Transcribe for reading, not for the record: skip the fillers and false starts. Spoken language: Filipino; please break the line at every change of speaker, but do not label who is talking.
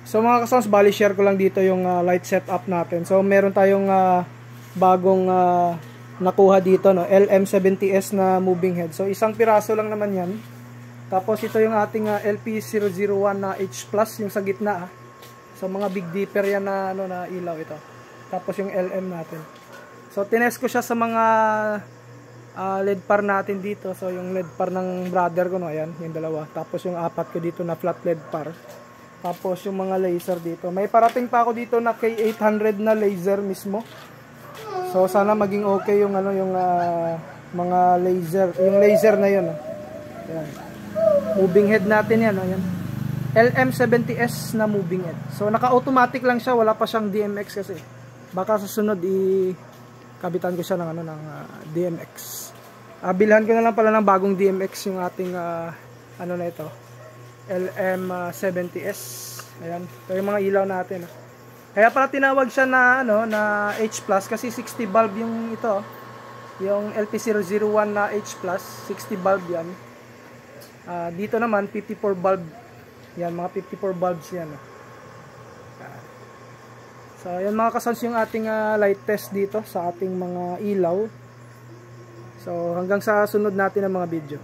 So mga kasons, bali share ko lang dito yung light setup natin. So meron tayong bagong nakuha dito, no, LM70S na moving head. So isang piraso lang naman yan. Tapos ito yung ating LP001 na H+, yung sa gitna. So mga Big Dipper yan na, ano, na ilaw ito. Tapos yung LM natin. So tinest ko siya sa mga LED par natin dito. So yung LED par ng brother ko, no, ayan, yung dalawa. Tapos yung apat ko dito na flat LED par. Tapos yung mga laser dito. May parating pa ako dito na K800 na laser mismo. So sana maging okay yung ano, yung mga laser, yung laser na 'yon. Ayan. Moving head natin 'yan, ayan. LM70S na moving head. So naka-automatic lang siya, wala pa siyang DMX kasi. Baka sa sunod kabitan ko siya ng ano, ng DMX. Bilhan ko na lang pala ng bagong DMX yung ating ano na ito. LM70S. Ayan. Ito yung mga ilaw natin. Kaya pala tinawag siya na ano, na H+ kasi 60 bulb yung ito. Yung LP001 na H+, 60 bulb yan. Dito naman 54 bulb. Yan, mga 54 bulbs yan. So, yan mga kasons yung ating light test dito sa ating mga ilaw. So, hanggang sa sunod natin ng mga video.